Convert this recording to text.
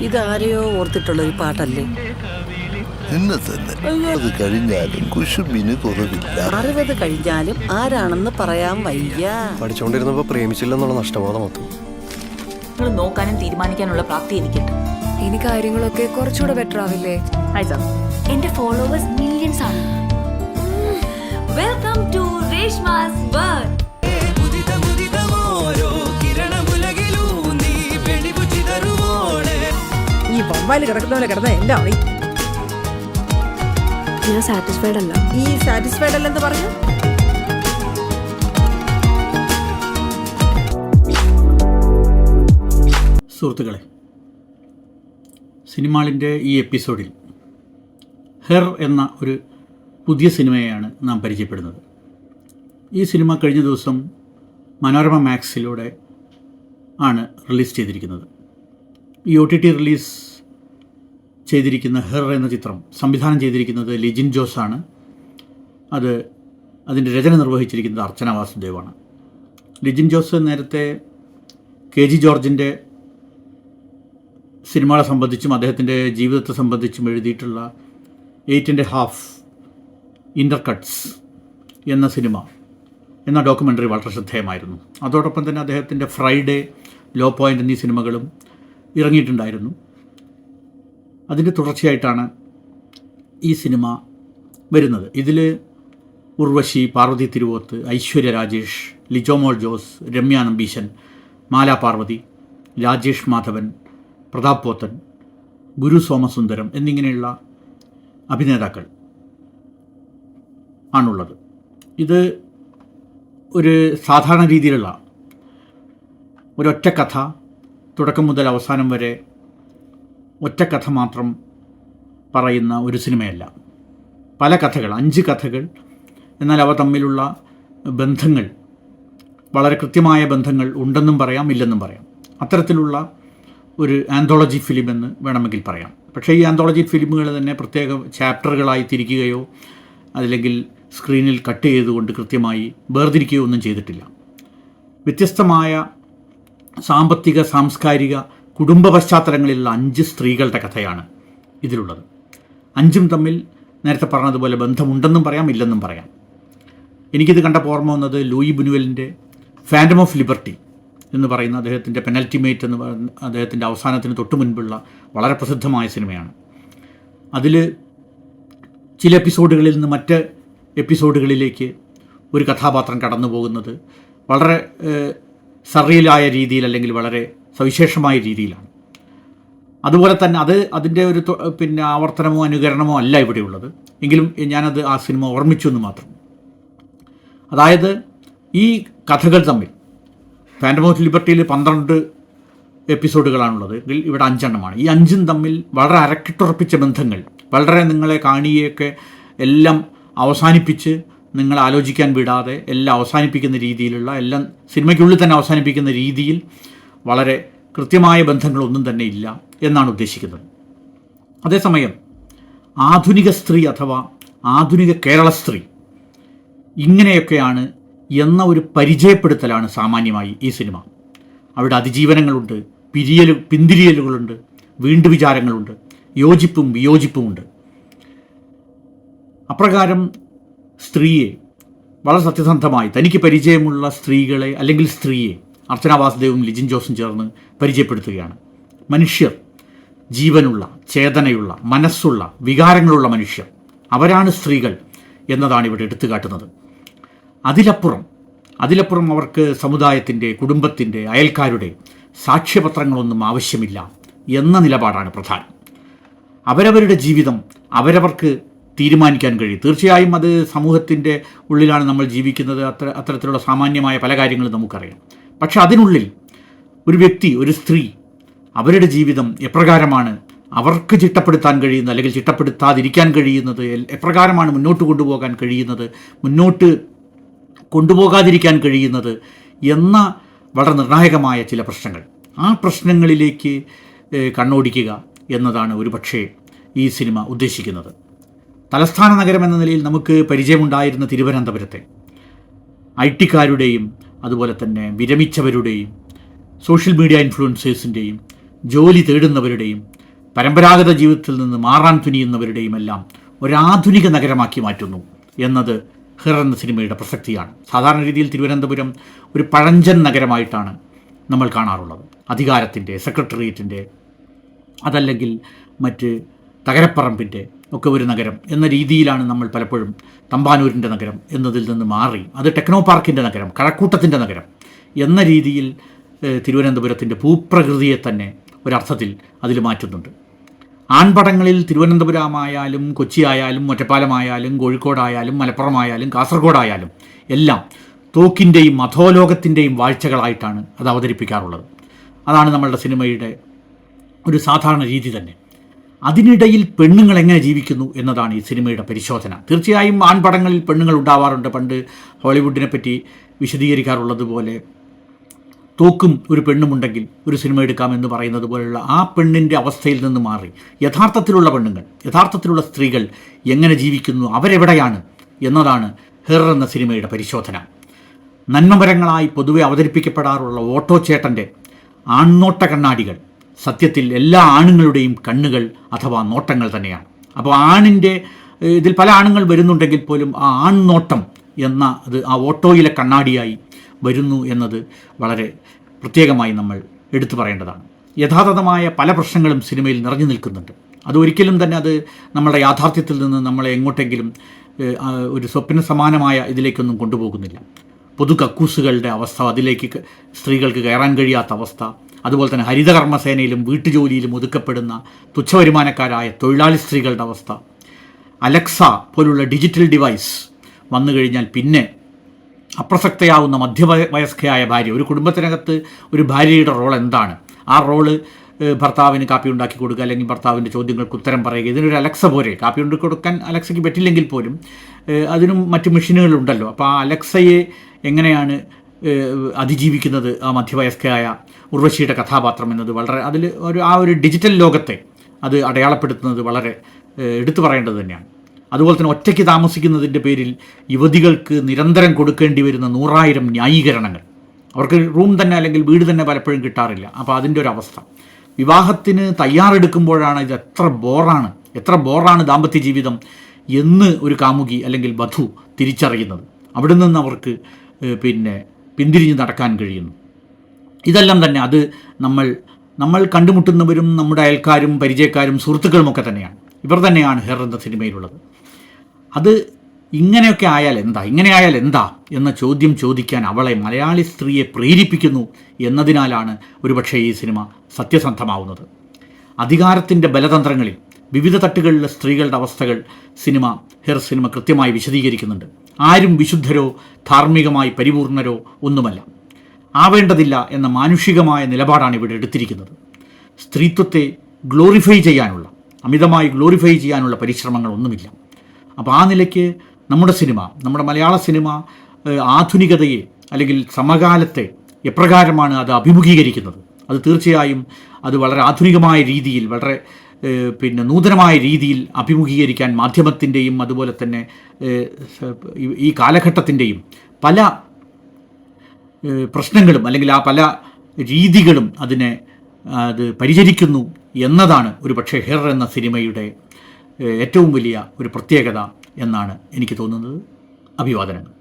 ഇതാരെയോ ഓർത്തിട്ടുള്ളൊരു പാട്ടല്ലേ? എന്നെ തന്നെ. അത് കഴിഞ്ഞാലും കുശുമ്പിന് കുറവില്ല. 60 കഴിഞ്ഞാലും ആരാണെന്ന് പറയാൻ വയ്യ. പഠിച്ചുകൊണ്ടിരുന്നപ്പോ പ്രേമിച്ചില്ലെന്നുള്ള നഷ്ടബോധം മൊത്തം. നിങ്ങൾ നോക്കാനും തീരുമാനിക്കാനുള്ള പ്രാപ്തി എനിക്കുണ്ട്. ഇനി കാര്യങ്ങളൊക്കെ കുറച്ചുകൂടെ ബെറ്റർ ആവില്ലേ? എന്റെ ഫോളോവേഴ്സ് മില്യൺസ് ആണ്. Welcome to Reshma's world. ഈ ബൊമ്മായിൽ കിടക്കുന്ന പോലെ കിടന്ന എന്റെ അറി. ഞാൻ സാറ്റിസ്ഫൈഡ് അല്ല. ഈ സാറ്റിസ്ഫൈഡ് അല്ലെന്ന് പറഞ്ഞു. സുഹൃത്തുക്കളെ, സിനിമാളിൻ്റെ ഈ എപ്പിസോഡിൽ ഹെർ എന്ന ഒരു പുതിയ സിനിമയെയാണ് നാം പരിചയപ്പെടുന്നത്. ഈ സിനിമ കഴിഞ്ഞ ദിവസം മനോരമ മാക്സിലൂടെ ആണ് റിലീസ് ചെയ്തിരിക്കുന്നത്. ഈ OTT റിലീസ് ചെയ്തിരിക്കുന്ന ഹെർ എന്ന ചിത്രം സംവിധാനം ചെയ്തിരിക്കുന്നത് ലിജിൻ ജോസ് ആണ്. അതിൻ്റെ രചന നിർവഹിച്ചിരിക്കുന്നത് അർച്ചന വാസുദേവാണ്. ലിജിൻ ജോസ് നേരത്തെ KG ജോർജിൻ്റെ സിനിമകളെ സംബന്ധിച്ചും അദ്ദേഹത്തിൻ്റെ ജീവിതത്തെ സംബന്ധിച്ചും എഴുതിയിട്ടുള്ള 8.5 ഇൻ്റർകട്ട്സ് എന്ന ഡോക്യുമെൻ്ററി വളരെ ശ്രദ്ധേയമായിരുന്നു. അതോടൊപ്പം തന്നെ അദ്ദേഹത്തിൻ്റെ ഫ്രൈഡേ, ലോ പോയിൻ്റ് എന്നീ സിനിമകളും ഇറങ്ങിയിട്ടുണ്ടായിരുന്നു. അതിൻ്റെ തുടർച്ചയായിട്ടാണ് ഈ സിനിമ വരുന്നത്. ഇതിൽ ഉർവശി, പാർവതി തിരുവോത്ത്, ഐശ്വര്യ രാജേഷ്, ലിജോമോൾ ജോസ്, രമ്യ നമ്പീശൻ, മാല പാർവതി, രാജേഷ് മാധവൻ, പ്രതാപ് പോത്തൻ, ഗുരു സോമസുന്ദരം എന്നിങ്ങനെയുള്ള അഭിനേതാക്കൾ ആണുള്ളത്. ഇത് ഒരു സാധാരണ രീതിയിലുള്ള ഒരൊറ്റ കഥ, തുടക്കം മുതൽ അവസാനം വരെ ഒറ്റ കഥ മാത്രം പറയുന്ന ഒരു സിനിമയല്ല. പല കഥകൾ, 5 കഥകൾ, എന്നാൽ അവ തമ്മിലുള്ള ബന്ധങ്ങൾ, വളരെ കൃത്യമായ ബന്ധങ്ങൾ ഉണ്ടെന്നും പറയാം, ഇല്ലെന്നും പറയാം. അത്തരത്തിലുള്ള ഒരു ആന്തോളജി ഫിലിം എന്ന് വേണമെങ്കിൽ പറയാം. പക്ഷേ ഈ ആന്തോളജി ഫിലിമുകൾ തന്നെ പ്രത്യേക ചാപ്റ്ററുകളായി തിരിക്കുകയോ അല്ലെങ്കിൽ സ്ക്രീനിൽ കട്ട് ചെയ്തുകൊണ്ട് കൃത്യമായി വേർതിരിക്കുകയോ ഒന്നും ചെയ്തിട്ടില്ല. വ്യത്യസ്തമായ സാമ്പത്തിക, സാംസ്കാരിക, കുടുംബ പശ്ചാത്തലങ്ങളിലുള്ള 5 സ്ത്രീകളുടെ കഥയാണ് ഇതിലുള്ളത്. 5ഉം തമ്മിൽ നേരത്തെ പറഞ്ഞതുപോലെ ബന്ധമുണ്ടെന്നും പറയാം, ഇല്ലെന്നും പറയാം. എനിക്കിത് കണ്ടപ്പോൾ ഓർമ്മ വന്നത് ലൂയി ബുനുവലിൻ്റെ ഫാൻറ്റം ഓഫ് ലിബർട്ടി എന്ന് പറയുന്ന അദ്ദേഹത്തിൻ്റെ പെനൽറ്റിമേറ്റ് എന്ന് പറയുന്ന അദ്ദേഹത്തിൻ്റെ അവസാനത്തിന് തൊട്ട് മുൻപുള്ള വളരെ പ്രസിദ്ധമായ സിനിമയാണ്. അതിൽ ചില എപ്പിസോഡുകളിൽ നിന്ന് മറ്റ് എപ്പിസോഡുകളിലേക്ക് ഒരു കഥാപാത്രം കടന്നു പോകുന്നത് വളരെ സറിയലായ രീതിയിൽ അല്ലെങ്കിൽ വളരെ സവിശേഷമായ രീതിയിലാണ്. അതുപോലെ തന്നെ അതിൻ്റെ ഒരു ആവർത്തനമോ അനുകരണമോ അല്ല ഇവിടെയുള്ളത്. എങ്കിലും ഞാനത് ആ സിനിമ ഓർമ്മിച്ചു എന്ന് മാത്രം. അതായത് ഈ കഥകൾ തമ്മിൽ ഫാൻറ്റം ഓഫ് ലിബർട്ടിയിൽ 12 എപ്പിസോഡുകളാണുള്ളത്. ഇവിടെ 5 എണ്ണമാണ്. ഈ 5ഉം തമ്മിൽ വളരെ അരക്കിട്ടുറപ്പിച്ച ബന്ധങ്ങൾ, വളരെ നിങ്ങളെ കാണിയൊക്കെ എല്ലാം അവസാനിപ്പിച്ച് നിങ്ങൾ ആലോചിക്കാൻ വിടാതെ എല്ലാം അവസാനിപ്പിക്കുന്ന രീതിയിലുള്ള, എല്ലാം സിനിമയ്ക്കുള്ളിൽ തന്നെ അവസാനിപ്പിക്കുന്ന രീതിയിൽ വളരെ കൃത്യമായ ബന്ധങ്ങളൊന്നും തന്നെ ഇല്ല എന്നാണ് ഉദ്ദേശിക്കുന്നത്. അതേസമയം ആധുനിക സ്ത്രീ അഥവാ ആധുനിക കേരള സ്ത്രീ ഇങ്ങനെയൊക്കെയാണ് എന്ന ഒരു പരിചയപ്പെടുത്തലാണ് സാമാന്യമായി ഈ സിനിമ. അവിടെ അതിജീവനങ്ങളുണ്ട്, പിന്തിരിയലുകളുണ്ട്, വീണ്ടു വിചാരങ്ങളുണ്ട്, യോജിപ്പും വിയോജിപ്പുമുണ്ട്. അപ്രകാരം സ്ത്രീയെ വളരെ സത്യസന്ധമായി തനിക്ക് പരിചയമുള്ള സ്ത്രീകളെ അല്ലെങ്കിൽ സ്ത്രീയെ അർച്ചന വാസുദേവും ലിജിൻ ജോസും ചേർന്ന് പരിചയപ്പെടുത്തുകയാണ്. മനുഷ്യർ, ജീവനുള്ള, ചേതനയുള്ള, മനസ്സുള്ള, വികാരങ്ങളുള്ള മനുഷ്യർ, അവരാണ് സ്ത്രീകൾ എന്നതാണ് ഇവിടെ എടുത്തു കാട്ടുന്നത്. അതിലപ്പുറം അവർക്ക് സമുദായത്തിൻ്റെ, കുടുംബത്തിൻ്റെ, അയൽക്കാരുടെ സാക്ഷ്യപത്രങ്ങളൊന്നും ആവശ്യമില്ല എന്ന നിലപാടാണ് പ്രധാനം. അവരവരുടെ ജീവിതം അവരവർക്ക് തീരുമാനിക്കാൻ കഴിയും. തീർച്ചയായും അത് സമൂഹത്തിൻ്റെ ഉള്ളിലാണ് നമ്മൾ ജീവിക്കുന്നത്. അത്തരത്തിലുള്ള സാമാന്യമായ പല കാര്യങ്ങളും നമുക്കറിയാം. പക്ഷെ അതിനുള്ളിൽ ഒരു വ്യക്തി, ഒരു സ്ത്രീ, അവരുടെ ജീവിതം എപ്രകാരമാണ് അവർക്ക് ചിട്ടപ്പെടുത്താൻ കഴിയുന്നത് അല്ലെങ്കിൽ ചിട്ടപ്പെടുത്താതിരിക്കാൻ കഴിയുന്നത്, എപ്രകാരമാണ് മുന്നോട്ട് കൊണ്ടുപോകാൻ കഴിയുന്നത്, മുന്നോട്ട് കൊണ്ടുപോകാതിരിക്കാൻ കഴിയുന്നത് എന്ന വളരെ നിർണായകമായ ചില പ്രശ്നങ്ങൾ, ആ പ്രശ്നങ്ങളിലേക്ക് കണ്ണോടിക്കുക എന്നതാണ് ഒരുപക്ഷേ ഈ സിനിമ ഉദ്ദേശിക്കുന്നത്. തലസ്ഥാന നഗരം എന്ന നിലയിൽ നമുക്ക് പരിചയമുണ്ടായിരുന്ന തിരുവനന്തപുരത്തെ ഐ.ടിക്കാരുടെയും അതുപോലെ തന്നെ വിരമിച്ചവരുടെയും സോഷ്യൽ മീഡിയ ഇൻഫ്ലുവൻസേഴ്സിൻ്റെയും ജോലി തേടുന്നവരുടെയും പരമ്പരാഗത ജീവിതത്തിൽ നിന്ന് മാറാൻ തുനിയുന്നവരുടെയും എല്ലാം ഒരാധുനിക നഗരമാക്കി മാറ്റുന്നു എന്നത് ഹിർ എന്ന സിനിമയുടെ പ്രസക്തിയാണ്. സാധാരണ രീതിയിൽ തിരുവനന്തപുരം ഒരു പഴഞ്ചൻ നഗരമായിട്ടാണ് നമ്മൾ കാണാറുള്ളത്. അധികാരത്തിൻ്റെ, സെക്രട്ടേറിയറ്റിൻ്റെ, അതല്ലെങ്കിൽ മറ്റ് തകരപ്പറമ്പിൻ്റെ ഒക്കെ ഒരു നഗരം എന്ന രീതിയിലാണ് നമ്മൾ പലപ്പോഴും തമ്പാനൂരിൻ്റെ നഗരം എന്നതിൽ നിന്ന് മാറി അത് ടെക്നോ പാർക്കിൻ്റെ നഗരം, കഴക്കൂട്ടത്തിൻ്റെ നഗരം എന്ന രീതിയിൽ തിരുവനന്തപുരത്തിൻ്റെ ഭൂപ്രകൃതിയെ തന്നെ ഒരർത്ഥത്തിൽ അതിൽ മാറ്റുന്നുണ്ട്. ആൺപടങ്ങളിൽ തിരുവനന്തപുരമായാലും കൊച്ചി ആയാലും ഒറ്റപ്പാലമായാലും കോഴിക്കോടായാലും മലപ്പുറമായാലും കാസർഗോഡായാലും എല്ലാം തോക്കിൻ്റെയും അധോലോകത്തിൻ്റെയും വാഴ്ചകളായിട്ടാണ് അത് അവതരിപ്പിക്കാറുള്ളത്. അതാണ് നമ്മളുടെ സിനിമയുടെ ഒരു സാധാരണ രീതി തന്നെ. അതിനിടയിൽ പെണ്ണുങ്ങൾ എങ്ങനെ ജീവിക്കുന്നു എന്നതാണ് ഈ സിനിമയുടെ പരിശോധന. തീർച്ചയായും ആൺപടങ്ങളിൽ പെണ്ണുങ്ങൾ ഉണ്ടാവാറുണ്ട്. പണ്ട് ഹോളിവുഡിനെ പറ്റി വിശദീകരിക്കാറുള്ളത് പോലെ തോക്കും ഒരു പെണ്ണുമുണ്ടെങ്കിൽ ഒരു സിനിമ എടുക്കാമെന്ന് പറയുന്നത് പോലുള്ള ആ പെണ്ണിൻ്റെ അവസ്ഥയിൽ നിന്ന് മാറി യഥാർത്ഥത്തിലുള്ള പെണ്ണുങ്ങൾ, യഥാർത്ഥത്തിലുള്ള സ്ത്രീകൾ എങ്ങനെ ജീവിക്കുന്നു, അവരെവിടെയാണ് എന്നതാണ് ഹിർ എന്ന സിനിമയുടെ പരിശോധന. നന്മമരങ്ങളായി പൊതുവെ അവതരിപ്പിക്കപ്പെടാറുള്ള ഓട്ടോ ചേട്ടൻ്റെ ആൺനോട്ട കണ്ണാടികൾ സത്യത്തിൽ എല്ലാ ആണുങ്ങളുടെയും കണ്ണുകൾ അഥവാ നോട്ടങ്ങൾ തന്നെയാണ്. അപ്പോൾ ആണിൻ്റെ ഇതിൽ പല ആണുങ്ങൾ വരുന്നുണ്ടെങ്കിൽ പോലും ആ ആൺനോട്ടം എന്ന അത് ആ ഓട്ടോയിലെ കണ്ണാടിയായി വരുന്നു എന്നത് വളരെ പ്രത്യേകമായി നമ്മൾ എടുത്തു പറയേണ്ടതാണ്. യഥാർത്ഥമായ പല പ്രശ്നങ്ങളും സിനിമയിൽ നിറഞ്ഞു നിൽക്കുന്നുണ്ട്. അതൊരിക്കലും തന്നെ അത് നമ്മുടെ യാഥാർത്ഥ്യത്തിൽ നിന്ന് നമ്മളെ എങ്ങോട്ടെങ്കിലും ഒരു സ്വപ്ന സമാനമായ ഇതിലേക്കൊന്നും കൊണ്ടുപോകുന്നില്ല. പൊതു കക്കൂസുകളുടെ അവസ്ഥ, അതിലേക്ക് സ്ത്രീകൾക്ക് കയറാൻ കഴിയാത്ത അവസ്ഥ, അതുപോലെ തന്നെ ഹരിതകർമ്മസേനയിലും വീട്ടുജോലിയിലും ഒതുക്കപ്പെടുന്ന തുച്ഛവരുമാനക്കാരായ തൊഴിലാളി സ്ത്രീകളുടെ അവസ്ഥ, അലക്സ പോലുള്ള ഡിജിറ്റൽ ഡിവൈസ് വന്നു കഴിഞ്ഞാൽ പിന്നെ അപ്രസക്തയാവുന്ന മധ്യവയസ്കയായ ഭാര്യ, ഒരു കുടുംബത്തിനകത്ത് ഒരു ഭാര്യയുടെ റോൾ എന്താണ്? ആ റോള് ഭർത്താവിന് കാപ്പി ഉണ്ടാക്കി കൊടുക്കുക, അല്ലെങ്കിൽ ഭർത്താവിൻ്റെ ചോദ്യങ്ങൾക്ക് ഉത്തരം പറയുക. ഇതിനൊരു അലക്സ പോരെ. കാപ്പി ഉണ്ടാക്കി കൊടുക്കാൻ അലക്സയ്ക്ക് പറ്റില്ലെങ്കിൽ പോലും അതിനും മറ്റ് മെഷീനുകളുണ്ടല്ലോ. അപ്പോൾ ആ അലക്സയെ എങ്ങനെയാണ് അതിജീവിക്കുന്നത് ആ മധ്യവയസ്കയായ ഉർവശിയുടെ കഥാപാത്രം എന്നത് വളരെ അതിൽ ഒരു ഡിജിറ്റൽ ലോകത്തെ അത് അടയാളപ്പെടുത്തുന്നത് വളരെ എടുത്തു പറയേണ്ടത് തന്നെയാണ്. അതുപോലെ തന്നെ ഒറ്റയ്ക്ക് താമസിക്കുന്നതിൻ്റെ പേരിൽ യുവതികൾക്ക് നിരന്തരം കൊടുക്കേണ്ടി വരുന്ന 100,000 ന്യായീകരണങ്ങൾ. അവർക്ക് റൂം തന്നെ അല്ലെങ്കിൽ വീട് തന്നെ പലപ്പോഴും കിട്ടാറില്ല. അപ്പോൾ അതിൻ്റെ ഒരു അവസ്ഥ. വിവാഹത്തിന് തയ്യാറെടുക്കുമ്പോഴാണ് ഇത് എത്ര ബോറാണ് ദാമ്പത്യ ജീവിതം എന്ന് ഒരു കാമുകി അല്ലെങ്കിൽ വധു തിരിച്ചറിയുന്നത്. അവിടെ നിന്ന് അവർക്ക് പിന്തിരിഞ്ഞ് നടക്കാൻ കഴിയുന്നു. ഇതെല്ലാം തന്നെ അത് നമ്മൾ കണ്ടുമുട്ടുന്നവരും നമ്മുടെ അയൽക്കാരും പരിചയക്കാരും സുഹൃത്തുക്കളുമൊക്കെ തന്നെയാണ്. ഇവർ തന്നെയാണ് ഹിർ എന്ന സിനിമയിലുള്ളത്. അത് ഇങ്ങനെയൊക്കെ ആയാൽ എന്താ എന്ന ചോദ്യം ചോദിക്കാൻ അവളെ, മലയാളി സ്ത്രീയെ പ്രേരിപ്പിക്കുന്നു എന്നതിനാലാണ് ഒരുപക്ഷേ ഈ സിനിമ സത്യസന്ധമാവുന്നത്. അധികാരത്തിൻ്റെ ബലതന്ത്രങ്ങളിൽ വിവിധ തട്ടുകളിലെ സ്ത്രീകളുടെ അവസ്ഥകൾ ഹിർ സിനിമ കൃത്യമായി വിശദീകരിക്കുന്നുണ്ട്. ആരും വിശുദ്ധരോ ധാർമ്മികമായി പരിപൂർണരോ ഒന്നുമല്ല, ആവേണ്ടതില്ല എന്ന മാനുഷികമായ നിലപാടാണ് ഇവിടെ എടുത്തിരിക്കുന്നത്. സ്ത്രീത്വത്തെ അമിതമായി ഗ്ലോറിഫൈ ചെയ്യാനുള്ള പരിശ്രമങ്ങളൊന്നുമില്ല. അപ്പോൾ ആ നിലയ്ക്ക് നമ്മുടെ മലയാള സിനിമ ആധുനികതയെ അല്ലെങ്കിൽ സമകാലത്തെ എപ്രകാരമാണ് അത് അഭിമുഖീകരിക്കുന്നത്, അത് തീർച്ചയായും അത് വളരെ ആധുനികമായ രീതിയിൽ, വളരെ നൂതനമായ രീതിയിൽ അഭിമുഖീകരിക്കാൻ മാധ്യമത്തിൻ്റെയും അതുപോലെ തന്നെ ഈ കാലഘട്ടത്തിൻ്റെയും പല പ്രശ്നങ്ങളും അല്ലെങ്കിൽ ആ പല രീതികളും അത് പരിചരിക്കുന്നു എന്നതാണ് ഒരു പക്ഷേ ഹിർ എന്ന സിനിമയുടെ ഏറ്റവും വലിയ ഒരു പ്രത്യേകത എന്നാണ് എനിക്ക് തോന്നുന്നത്. അഭിവാദനങ്ങൾ.